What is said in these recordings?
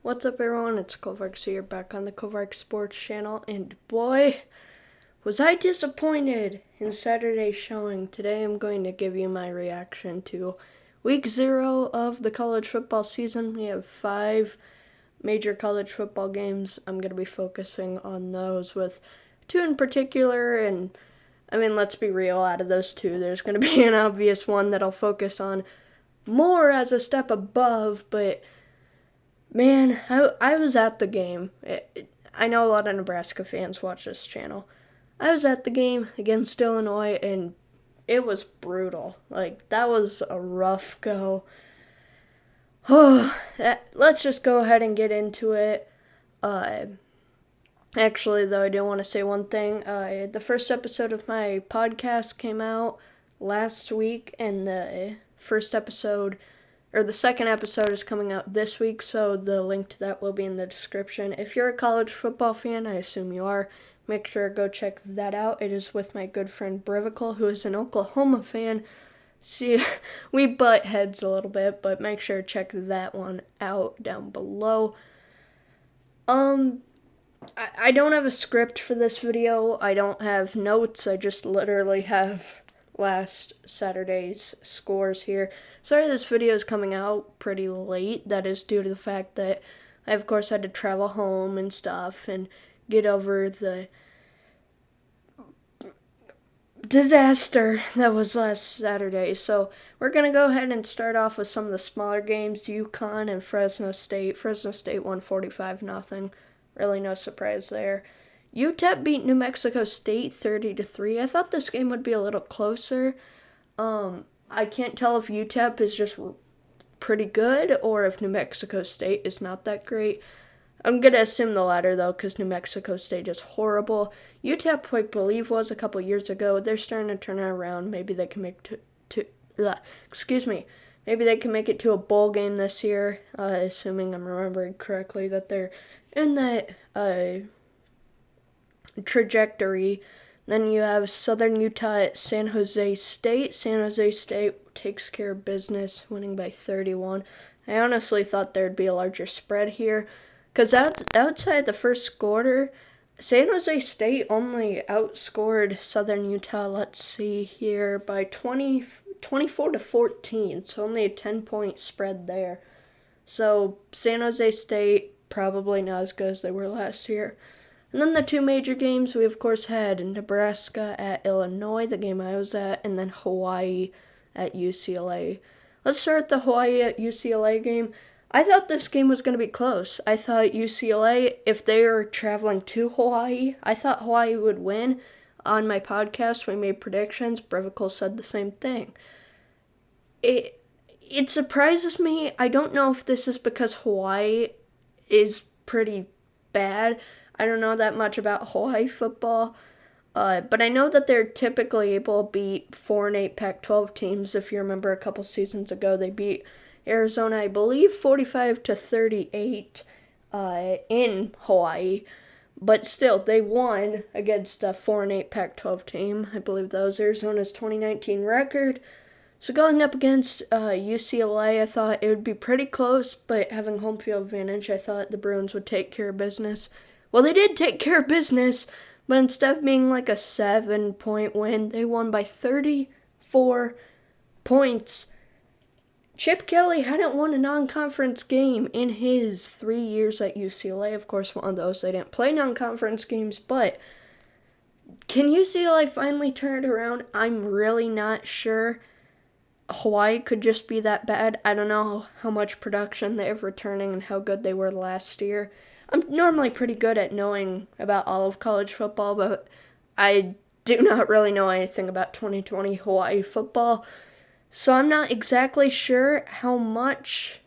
What's up, everyone? It's Kovarks here, back on the Kovarks Sports channel, and boy, was I disappointed in Saturday's showing. Today I'm going to give you my reaction to Week 0 of the college football season. We have 5 major college football games. I'm going to be focusing on those, with 2 in particular, and let's be real, out of those 2, there's going to be an obvious one that I'll focus on more as a step above, but man, I was at the game. I know a lot of Nebraska fans watch this channel. I was at the game against Illinois, and it was brutal. That was a rough go. Let's just go ahead and get into it. Actually, though, I do want to say one thing. The first episode of my podcast came out last week, and the second episode is coming out this week, so the link to that will be in the description. If you're a college football fan, I assume you are, make sure to go check that out. It is with my good friend Brivical, who is an Oklahoma fan. See, we butt heads a little bit, but make sure to check that one out down below. I don't have a script for this video. I don't have notes. I just literally have last Saturday's scores here. Sorry this video is coming out pretty late. That is due to the fact that I, of course, had to travel home and stuff and get over the disaster that was last Saturday. So we're going to go ahead and start off with some of the smaller games. UConn and Fresno State. Fresno State won 45-0. Really no surprise there. UTEP beat New Mexico State 30-3. I thought this game would be a little closer. I can't tell if UTEP is just pretty good or if New Mexico State is not that great. I'm going to assume the latter, though, because New Mexico State is horrible. UTEP, I believe, was a couple years ago. They're starting to turn it around. Maybe they can make Maybe they can make it to a bowl game this year, assuming I'm remembering correctly that they're in that trajectory. Then you have Southern Utah at San Jose State. San Jose State takes care of business, winning by 31. I honestly thought there'd be a larger spread here, because outside the first quarter, San Jose State only outscored Southern Utah, let's see here, by 24-14, so only a 10-point spread there. So San Jose State probably not as good as they were last year. And then the 2 major games, we of course had Nebraska at Illinois, the game I was at, and then Hawaii at UCLA. Let's start the Hawaii at UCLA game. I thought this game was going to be close. I thought UCLA, if they are traveling to Hawaii, I thought Hawaii would win. On my podcast, we made predictions. Brevical said the same thing. It surprises me. I don't know if this is because Hawaii is pretty bad. I don't know that much about Hawaii football, but I know that they're typically able to beat 4-8 Pac-12 teams. If you remember a couple seasons ago, they beat Arizona, I believe, 45-38 in Hawaii. But still, they won against a 4-8 Pac-12 team. I believe that was Arizona's 2019 record. So going up against UCLA, I thought it would be pretty close, but having home field advantage, I thought the Bruins would take care of business. Well, they did take care of business, but instead of being like a 7-point win, they won by 34 points. Chip Kelly hadn't won a non-conference game in his 3 years at UCLA. Of course, one of those, they didn't play non-conference games, but can UCLA finally turn it around? I'm really not sure. Hawaii could just be that bad. I don't know how much production they have returning and how good they were last year. I'm normally pretty good at knowing about all of college football, but I do not really know anything about 2020 Hawaii football. So I'm not exactly sure how much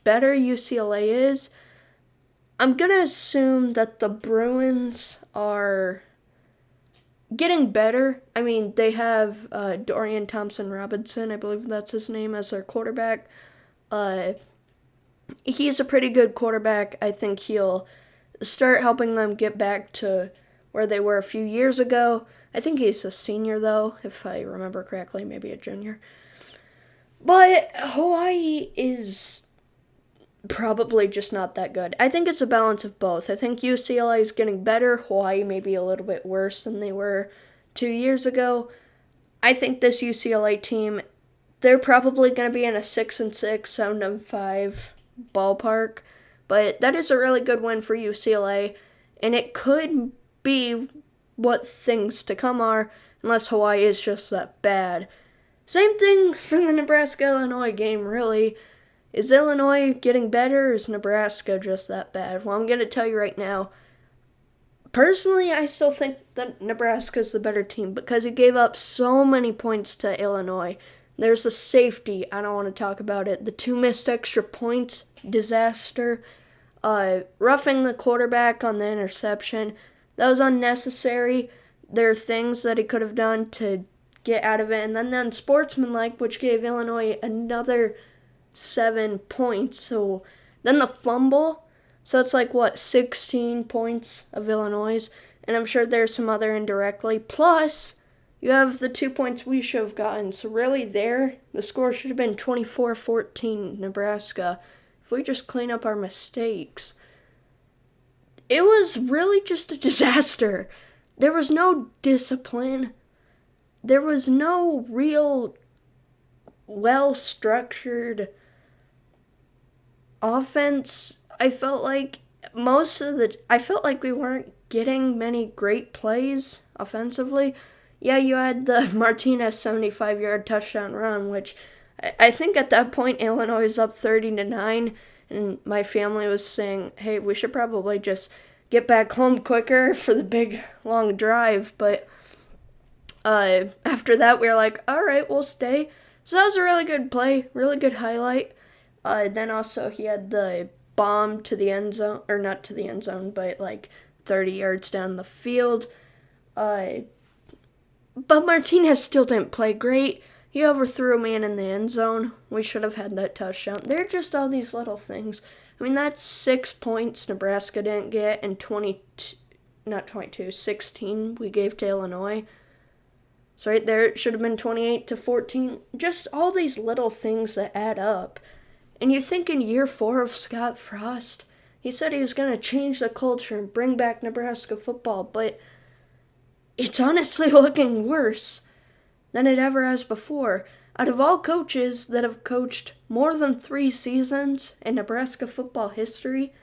better UCLA is. I'm going to assume that the Bruins are getting better. They have Dorian Thompson-Robinson, I believe that's his name, as their quarterback. He's a pretty good quarterback. I think he'll start helping them get back to where they were a few years ago. I think he's a senior, though, if I remember correctly, maybe a junior. But Hawaii is probably just not that good. I think it's a balance of both. I think UCLA is getting better. Hawaii may be a little bit worse than they were 2 years ago. I think this UCLA team, they're probably going to be in a 6-6, 7-5 ballpark. But that is a really good win for UCLA, and it could be what things to come are, unless Hawaii is just that bad. Same thing for the Nebraska-Illinois game, really. Is Illinois getting better, or is Nebraska just that bad? Well, I'm going to tell you right now. Personally, I still think that Nebraska's the better team because he gave up so many points to Illinois. There's a safety. I don't want to talk about it. The 2 missed extra points, disaster. Roughing the quarterback on the interception, that was unnecessary. There are things that he could have done to get out of it. And then unsportsmanlike, which gave Illinois another 7 points. So then the fumble. So it's 16 points of Illinois. And I'm sure there's some other indirectly. Plus, you have the 2 points we should have gotten. So really there, the score should have been 24-14 Nebraska. If we just clean up our mistakes. It was really just a disaster. There was no discipline. There was no real well-structured offense. I felt like we weren't getting many great plays offensively. Yeah, you had the Martinez 75-yard touchdown run, which I think at that point Illinois was up 30-9, and my family was saying, hey, we should probably just get back home quicker for the big long drive. But after that, we were like, all right, we'll stay. So that was a really good play, really good highlight. Then also he had the bomb to the end zone, or not to the end zone, but 30 yards down the field. But Martinez still didn't play great. He overthrew a man in the end zone. We should have had that touchdown. They're just all these little things. I mean, that's 6 points Nebraska didn't get, and 16 we gave to Illinois. So right there, it should have been 28-14. Just all these little things that add up. And you think in year 4 of Scott Frost, he said he was going to change the culture and bring back Nebraska football, but it's honestly looking worse than it ever has before. Out of all coaches that have coached more than 3 seasons in Nebraska football history,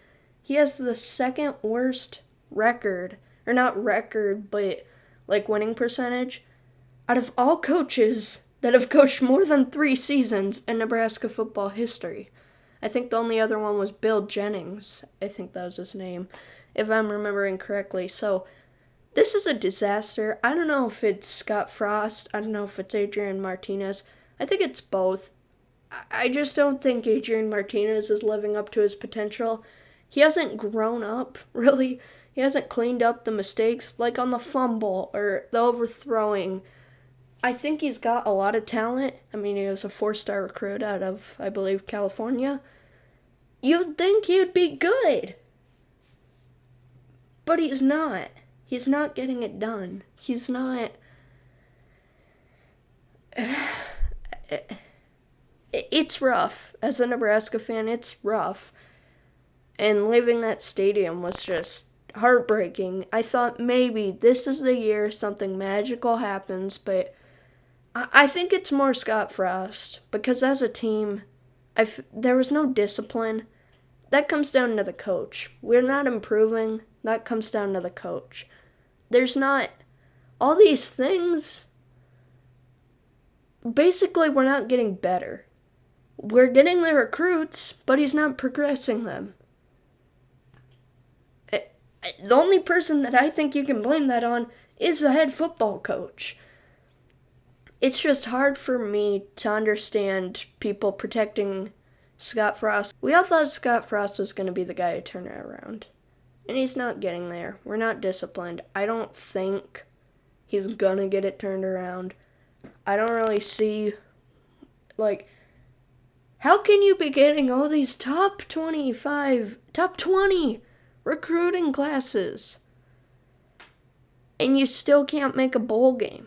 he has the second worst record, or not record, but winning percentage. Out of all coaches that have coached more than 3 seasons in Nebraska football history. I think the only other one was Bill Jennings. I think that was his name, if I'm remembering correctly. So this is a disaster. I don't know if it's Scott Frost. I don't know if it's Adrian Martinez. I think it's both. I just don't think Adrian Martinez is living up to his potential. He hasn't grown up, really. He hasn't cleaned up the mistakes, like on the fumble or the overthrowing. I think he's got a lot of talent. I mean, he was a 4-star recruit out of, I believe, California. You'd think he would be good. But he's not. He's not getting it done. He's not. It's rough. As a Nebraska fan, it's rough. And leaving that stadium was just heartbreaking. I thought maybe this is the year something magical happens, but I think it's more Scott Frost, because as a team, there was no discipline. That comes down to the coach. We're not improving. That comes down to the coach. There's not all these things. Basically, we're not getting better. We're getting the recruits, but he's not progressing them. The only person that I think you can blame that on is the head football coach. It's just hard for me to understand people protecting Scott Frost. We all thought Scott Frost was going to be the guy to turn it around. And he's not getting there. We're not disciplined. I don't think he's going to get it turned around. I don't really see, how can you be getting all these top 20 recruiting classes, and you still can't make a bowl game?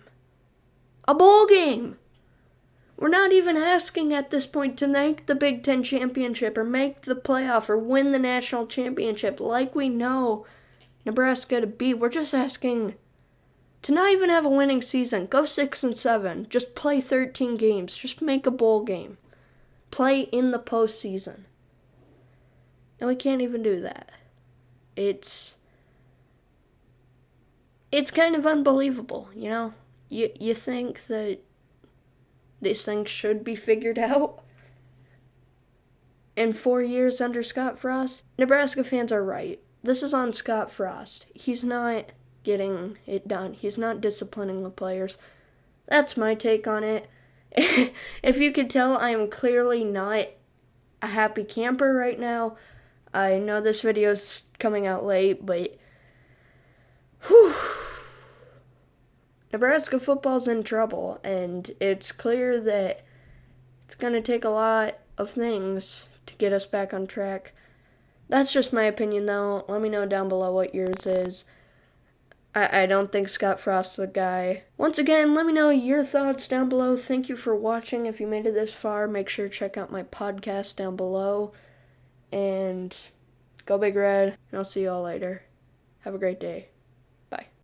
A bowl game! We're not even asking at this point to make the Big Ten championship or make the playoff or win the national championship like we know Nebraska to be. We're just asking to not even have a winning season. Go 6-7. Just play 13 games. Just make a bowl game. Play in the postseason. And we can't even do that. It's kind of unbelievable, you know? You think that these things should be figured out in 4 years under Scott Frost? Nebraska fans are right. This is on Scott Frost. He's not getting it done. He's not disciplining the players. That's my take on it. If you could tell, I am clearly not a happy camper right now. I know this video's coming out late, but whew, Nebraska football's in trouble, and it's clear that it's going to take a lot of things to get us back on track. That's just my opinion, though. Let me know down below what yours is. I don't think Scott Frost's the guy. Once again, let me know your thoughts down below. Thank you for watching. If you made it this far, make sure to check out my podcast down below. And go Big Red, and I'll see you all later. Have a great day.